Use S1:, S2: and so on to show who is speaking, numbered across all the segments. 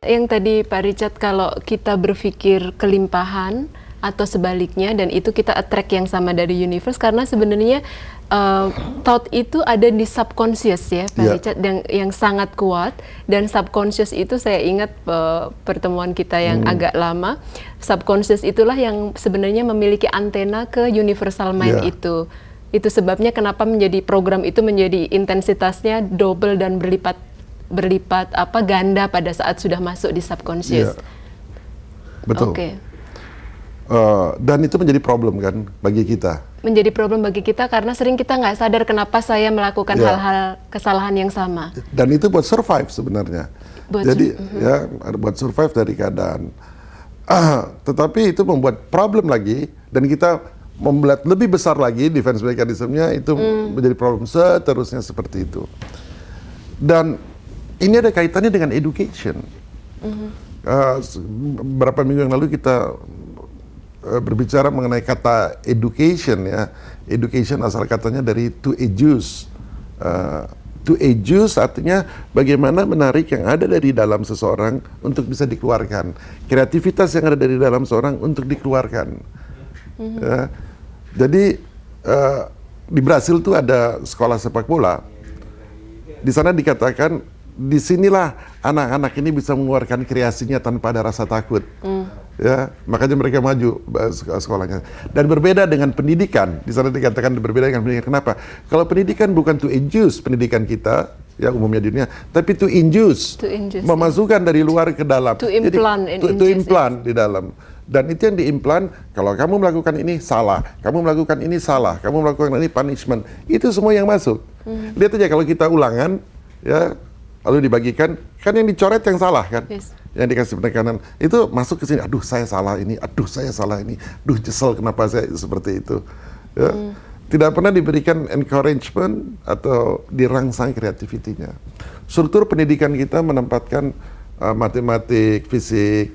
S1: yang tadi Pak Richard, kalau kita berpikir kelimpahan atau sebaliknya, dan itu kita attract yang sama dari universe, karena sebenarnya thought itu ada di subconscious ya Pak Richard, yang sangat kuat. Dan subconscious itu saya ingat pertemuan kita yang agak lama, subconscious itulah yang sebenarnya memiliki antena ke universal mind itu. Itu sebabnya kenapa menjadi program itu menjadi intensitasnya double dan berlipat ganda pada saat sudah masuk di subconscious.
S2: Betul. Dan itu menjadi problem kan bagi kita. Menjadi problem bagi kita karena sering kita nggak sadar kenapa saya melakukan hal-hal kesalahan yang sama. Dan itu buat survive sebenarnya. Jadi buat survive dari keadaan. Tetapi itu membuat problem lagi, dan kita membuat lebih besar lagi defense mechanism-nya, itu menjadi problem seterusnya seperti itu. Dan ini ada kaitannya dengan education. Beberapa minggu yang lalu kita berbicara mengenai kata education ya. Education asal katanya dari to educe. To educe artinya bagaimana menarik yang ada dari dalam seseorang untuk bisa dikeluarkan. Kreativitas yang ada dari dalam seseorang untuk dikeluarkan. Jadi di Brasil tuh ada sekolah sepak bola. Di sana dikatakan disinilah anak-anak ini bisa mengeluarkan kreasinya tanpa ada rasa takut. Ya, makanya mereka maju sekolahnya. Dan berbeda dengan pendidikan, di sana dikatakan berbeda dengan pendidikan. Kenapa? Kalau pendidikan bukan to induce pendidikan kita, ya umumnya di dunia, tapi to induce, memasukkan dari luar ke dalam. To implant, to implant di dalam. Dan itu yang diimplan, kalau kamu melakukan ini salah, kamu melakukan ini salah, kamu melakukan ini punishment, itu semua yang masuk. Lihat aja kalau kita ulangan, ya, lalu dibagikan, kan yang dicoret yang salah kan? Yang dikasih penekanan, itu masuk ke sini, aduh saya salah ini, aduh saya salah ini, aduh nyesel kenapa saya seperti itu. Ya. Tidak pernah diberikan encouragement atau dirangsang kreativitinya. Struktur pendidikan kita menempatkan matematik, fisik,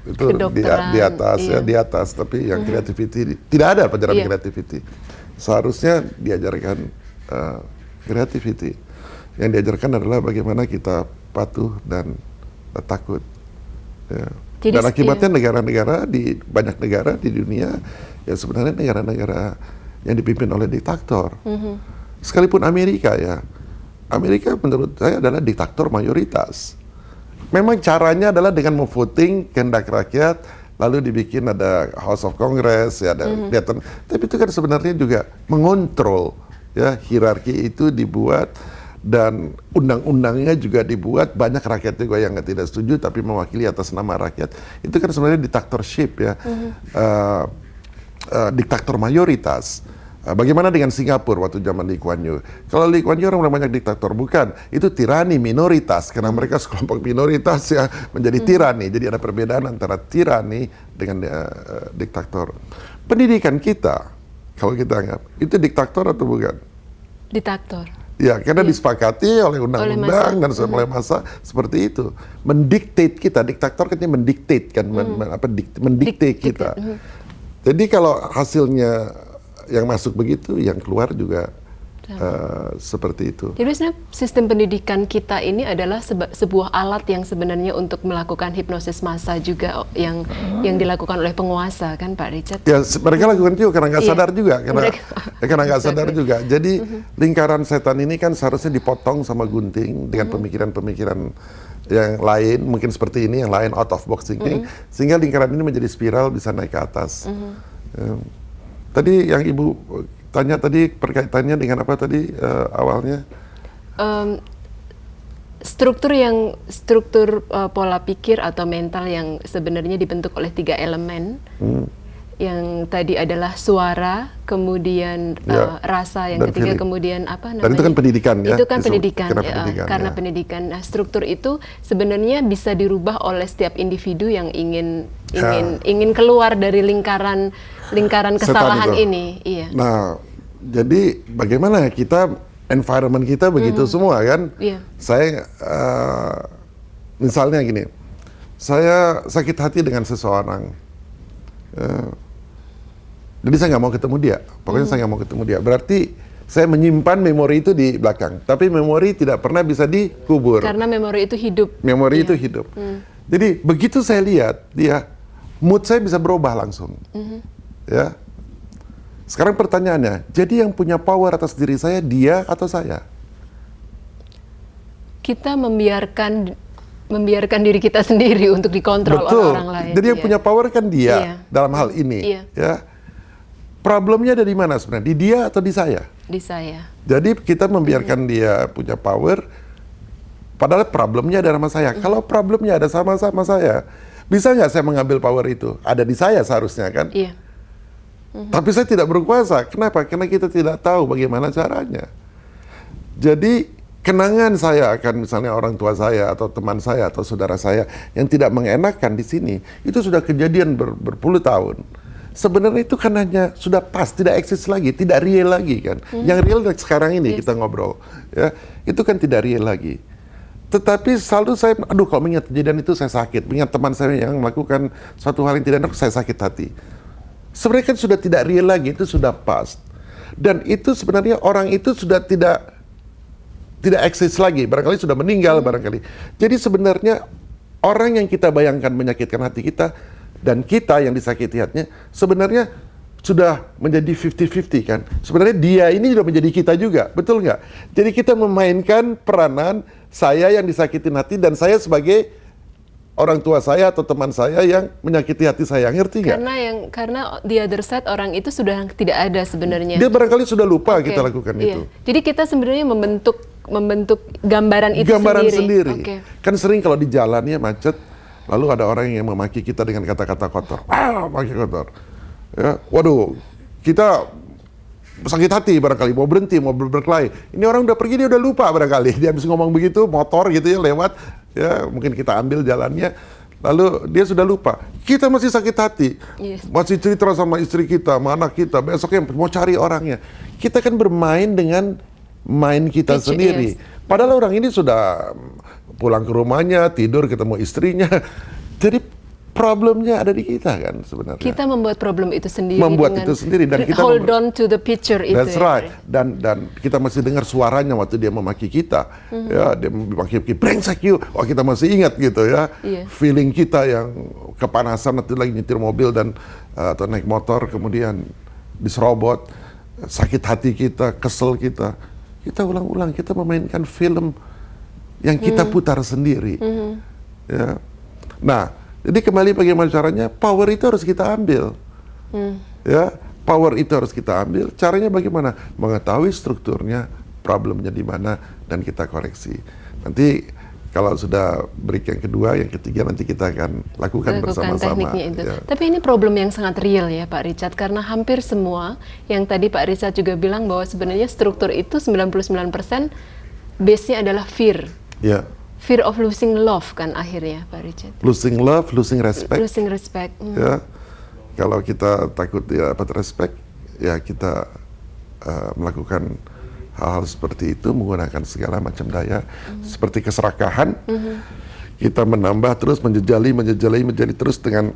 S2: itu di atas, ya, di atas, tapi yang creativity, tidak ada pelajaran creativity. Seharusnya diajarkan creativity. Yang diajarkan adalah bagaimana kita patuh dan takut. Ya. Dan akibatnya negara-negara di banyak negara di dunia, ya sebenarnya negara-negara yang dipimpin oleh diktator. Sekalipun Amerika ya, Amerika menurut saya adalah diktator mayoritas. Memang caranya adalah dengan memvoting kehendak rakyat, lalu dibikin ada House of Congress, ya, ada kelihatan. Tapi itu kan sebenarnya juga mengontrol, ya, hierarki itu dibuat. Dan undang-undangnya juga dibuat, banyak rakyat juga yang tidak setuju tapi mewakili atas nama rakyat. Itu kan sebenarnya diktatorship ya, diktator mayoritas. Bagaimana dengan Singapura waktu zaman Lee Kuan Yew? Kalau Lee Kuan Yew orang banyak diktator, bukan, itu tirani minoritas, karena mereka sekelompok minoritas ya menjadi tirani. Jadi ada perbedaan antara tirani dengan diktator. Pendidikan kita, kalau kita anggap, itu diktator atau bukan? Diktator. Ya, karena disepakati oleh undang-undang dan oleh masa seperti itu. Mendiktate kita, diktator kan mendiktate kan, mendikte kita. Jadi kalau hasilnya yang masuk begitu, yang keluar juga seperti itu.
S1: Jadi sebenarnya sistem pendidikan kita ini adalah sebuah alat yang sebenarnya untuk melakukan hipnosis massa juga yang dilakukan oleh penguasa kan Pak Richard?
S2: Ya mereka lakukan juga karena nggak sadar juga, karena nggak sadar juga. Jadi lingkaran setan ini kan seharusnya dipotong sama gunting dengan pemikiran-pemikiran yang lain, mungkin seperti ini, yang lain out of box thinking, sehingga lingkaran ini menjadi spiral bisa naik ke atas. Tadi yang Ibu tanya tadi perkaitannya dengan apa tadi awalnya?
S1: Struktur pola pikir atau mental yang sebenarnya dibentuk oleh 3 elemen. Yang tadi adalah suara, kemudian rasa, yang ketiga feeling. Kemudian apa namanya?
S2: Dan itu kan pendidikan ya?
S1: Itu kan pendidikan, karena pendidikan. Nah, struktur itu sebenarnya bisa dirubah oleh setiap individu yang ingin keluar dari lingkaran kesalahan ini. Iya.
S2: Nah, jadi bagaimana kita environment kita begitu semua kan?
S1: Iya.
S2: Saya misalnya gini, saya sakit hati dengan seseorang. Jadi saya nggak mau ketemu dia. Pokoknya saya nggak mau ketemu dia. Berarti Saya menyimpan memori itu di belakang, tapi memori tidak pernah bisa dikubur.
S1: Karena memori itu hidup.
S2: Memori itu hidup. Jadi begitu saya lihat dia, mood saya bisa berubah langsung. Ya. Sekarang pertanyaannya, jadi yang punya power atas diri saya dia atau saya?
S1: Kita membiarkan diri kita sendiri untuk dikontrol oleh orang lain.
S2: Jadi yang punya power kan dia dalam hal ini. Ya. Problemnya dari mana sebenarnya? Di dia atau di saya?
S1: Di saya.
S2: Jadi kita membiarkan dia punya power, padahal problemnya ada sama saya. Kalau problemnya ada sama-sama saya, bisa nggak saya mengambil power itu? Ada di saya seharusnya kan?
S1: Iya.
S2: Tapi saya tidak berkuasa. Kenapa? Karena kita tidak tahu bagaimana caranya. Jadi kenangan saya akan misalnya orang tua saya atau teman saya atau saudara saya yang tidak mengenakan di sini, itu sudah kejadian berpuluh tahun. Sebenarnya itu kan hanya sudah pas, tidak eksis lagi, tidak real lagi kan. Yang real sekarang ini kita ngobrol, ya itu kan tidak real lagi. Tetapi selalu saya, kalau mengingat kejadian itu saya sakit, mengingat teman saya yang melakukan suatu hal yang tidak enak, saya sakit hati. Sebenarnya kan sudah tidak real lagi, itu sudah past. Dan itu sebenarnya orang itu sudah tidak eksis lagi, barangkali sudah meninggal barangkali. Jadi sebenarnya orang yang kita bayangkan menyakitkan hati kita, dan kita yang disakiti hatinya sebenarnya sudah menjadi 50-50 kan. Sebenarnya dia ini sudah menjadi kita juga, betul nggak? Jadi kita memainkan peranan saya yang disakitin hati dan saya sebagai orang tua saya atau teman saya yang menyakiti hati saya, ngerti nggak?
S1: Karena the other side orang itu sudah tidak ada sebenarnya.
S2: Dia barangkali sudah lupa kita lakukan itu.
S1: Jadi kita sebenarnya membentuk gambaran itu
S2: sendiri. Kan sering kalau di jalannya macet, lalu ada orang yang memaki kita dengan kata-kata kotor. Maki kotor. Ya, waduh, kita sakit hati barangkali, mau berhenti, mau berkelahi. Ini orang udah pergi, dia udah lupa barangkali. Dia habis ngomong begitu, motor gitu ya lewat, ya mungkin kita ambil jalannya, lalu dia sudah lupa. Kita masih sakit hati, masih cerita sama istri kita, sama anak kita, besoknya mau cari orangnya. Kita kan bermain dengan main kita sendiri. Padahal orang ini sudah pulang ke rumahnya, tidur, ketemu istrinya. Jadi problemnya ada di kita kan sebenarnya.
S1: Kita membuat problem itu sendiri.
S2: Dan kita
S1: hold on to the picture itu.
S2: That's right. Dan kita masih dengar suaranya waktu dia memaki kita. Ya, dia memaki brengsek you. Oh, kita masih ingat gitu ya. Feeling kita yang kepanasan nanti lagi nyetir mobil dan atau naik motor kemudian diserobot, sakit hati kita, kesel kita. Kita ulang-ulang, kita memainkan film yang kita putar sendiri. Ya. Nah, jadi kembali bagaimana caranya, power itu harus kita ambil. Ya, power itu harus kita ambil. Caranya bagaimana? Mengetahui strukturnya, problemnya di mana, dan kita koreksi. Nanti kalau sudah break yang kedua, yang ketiga nanti kita akan lakukan bersama-sama.
S1: Ya. Tapi ini problem yang sangat real ya Pak Richard, karena hampir semua yang tadi Pak Richard juga bilang bahwa sebenarnya struktur itu 99% base-nya adalah fear.
S2: Ya.
S1: Fear of losing love kan akhirnya Pak Richard.
S2: Losing love, losing respect.
S1: Losing respect.
S2: Ya. Kalau kita takut dia dapat respect, ya kita melakukan hal-hal seperti itu menggunakan segala macam daya, seperti keserakahan. Kita menambah terus, menjejali terus dengan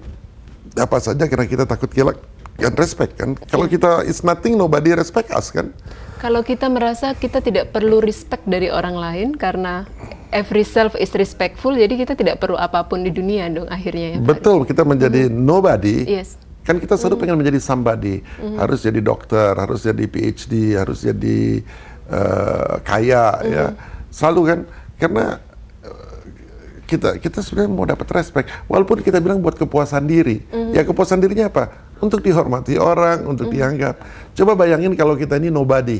S2: apa saja karena kita takut kehilangan respect kan. Kalau kita is nothing, nobody respect us kan.
S1: Kalau kita merasa kita tidak perlu respect dari orang lain karena every self is respectful, jadi kita tidak perlu apapun di dunia dong akhirnya ya.
S2: Betul, kita menjadi nobody.
S1: Yes.
S2: Kan kita selalu pengen menjadi somebody. Harus jadi dokter, harus jadi PhD, harus jadi kaya ya. Selalu kan, karena kita sebenarnya mau dapat respect. Walaupun kita bilang buat kepuasan diri. Ya kepuasan dirinya apa? Untuk dihormati orang, untuk dianggap. Coba bayangin kalau kita ini nobody.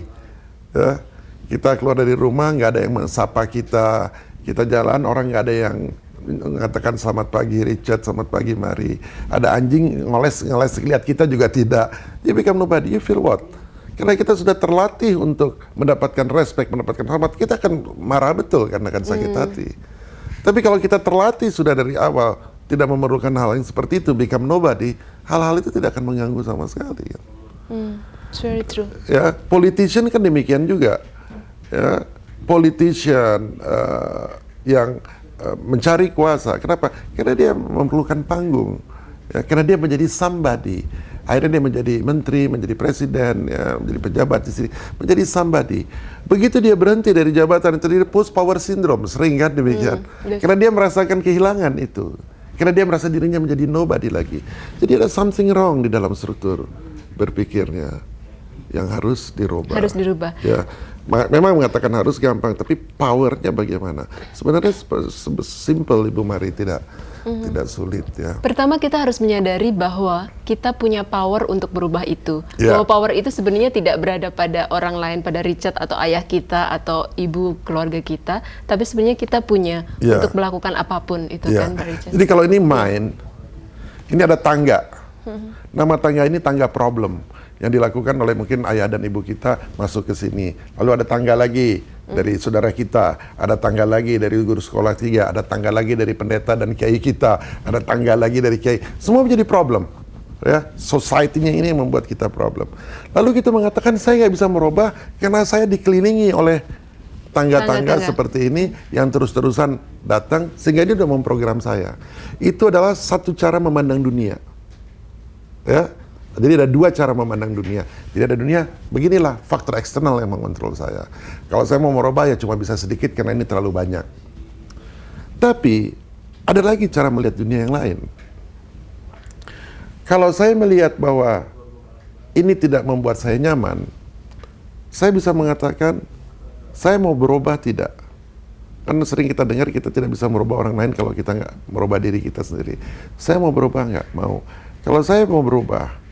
S2: Ya. Kita keluar dari rumah, nggak ada yang mensapa kita. Kita jalan, orang nggak ada yang mengatakan selamat pagi Richard, selamat pagi Mari. Ada anjing ngeles lihat kita juga tidak. You become nobody, you feel what? Karena kita sudah terlatih untuk mendapatkan respect, mendapatkan hormat, kita akan marah betul karena akan sakit hati. Tapi kalau kita terlatih sudah dari awal, tidak memerlukan hal yang seperti itu, become nobody, hal-hal itu tidak akan mengganggu sama sekali.
S1: It's very true.
S2: Ya, politician kan demikian juga. Ya, politician yang mencari kuasa. Kenapa? Karena dia memerlukan panggung. Ya, karena dia menjadi somebody. Akhirnya dia menjadi menteri, menjadi presiden, ya, menjadi pejabat di sini, menjadi somebody. Begitu dia berhenti dari jabatan itu, dia post power syndrome, sering kan demikian. Karena dia merasakan kehilangan itu. Karena dia merasa dirinya menjadi nobody lagi. Jadi ada something wrong di dalam struktur berpikirnya yang harus dirubah.
S1: Harus dirubah.
S2: Ya, memang mengatakan harus gampang, tapi powernya bagaimana? Sebenarnya simple, Ibu Mari, tidak sulit ya.
S1: Pertama kita harus menyadari bahwa kita punya power untuk berubah itu.
S2: Ya.
S1: Bahwa power itu sebenarnya tidak berada pada orang lain, pada Richard atau ayah kita atau ibu keluarga kita, tapi sebenarnya kita punya
S2: Ya.
S1: untuk melakukan apapun itu
S2: Ya.
S1: kan, Pak Richard.
S2: Jadi kalau ini mind, ini ada tangga. Nama tangga ini tangga problem yang dilakukan oleh mungkin ayah dan ibu kita masuk ke sini. Lalu ada tangga lagi dari saudara kita, ada tangga lagi dari guru sekolah 3, ada tangga lagi dari pendeta dan kiai kita, ada tangga lagi dari kiai. Semua menjadi problem. Ya, society-nya ini yang membuat kita problem. Lalu kita mengatakan saya nggak bisa merubah karena saya dikelilingi oleh tangga-tangga seperti ini yang terus-terusan datang sehingga dia sudah memprogram saya. Itu adalah satu cara memandang dunia. Ya. Jadi ada dua cara memandang dunia. Jadi ada dunia, beginilah faktor eksternal yang mengontrol saya. Kalau saya mau merubah ya cuma bisa sedikit karena ini terlalu banyak. Tapi ada lagi cara melihat dunia yang lain. Kalau saya melihat bahwa ini tidak membuat saya nyaman, saya bisa mengatakan saya mau berubah tidak. Kan sering kita dengar kita tidak bisa merubah orang lain kalau kita nggak merubah diri kita sendiri. Saya mau berubah nggak? Mau. Kalau saya mau berubah,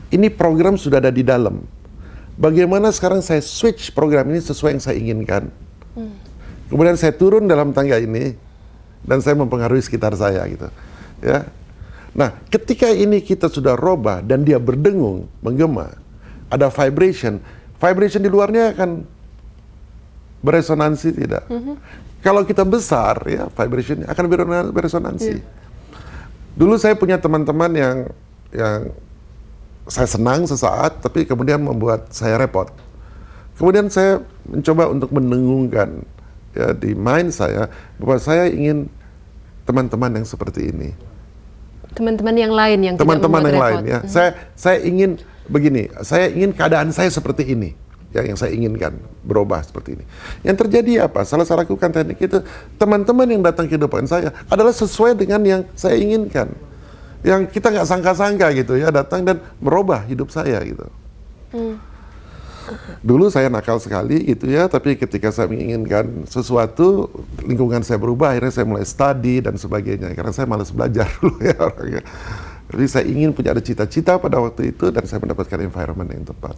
S2: ini program sudah ada di dalam. Bagaimana sekarang saya switch program ini sesuai yang saya inginkan. Kemudian saya turun dalam tangga ini dan saya mempengaruhi sekitar saya gitu. Ya. Nah, ketika ini kita sudah robah dan dia berdengung, menggema, ada vibration. Vibration di luarnya akan beresonansi tidak? Kalau kita besar ya, vibration akan beresonansi. Dulu saya punya teman-teman yang saya senang sesaat, tapi kemudian membuat saya repot. Kemudian saya mencoba untuk mendengungkan ya, di mind saya bahwa saya ingin teman-teman yang seperti ini.
S1: Teman-teman yang lain yang
S2: Teman-teman
S1: tidak
S2: yang
S1: membuat
S2: lain ya.
S1: repot.
S2: Saya ingin begini, saya ingin keadaan saya seperti ini. Ya, yang saya inginkan berubah seperti ini. Yang terjadi apa? Salah saya lakukan teknik itu, teman-teman yang datang ke kehidupan saya adalah sesuai dengan yang saya inginkan. Yang kita nggak sangka-sangka gitu ya, datang dan merubah hidup saya gitu. Dulu saya nakal sekali gitu ya, tapi ketika saya menginginkan sesuatu, lingkungan saya berubah, akhirnya saya mulai study dan sebagainya. Karena saya malas belajar dulu ya orangnya. Jadi saya ingin punya ada cita-cita pada waktu itu dan saya mendapatkan environment yang tepat.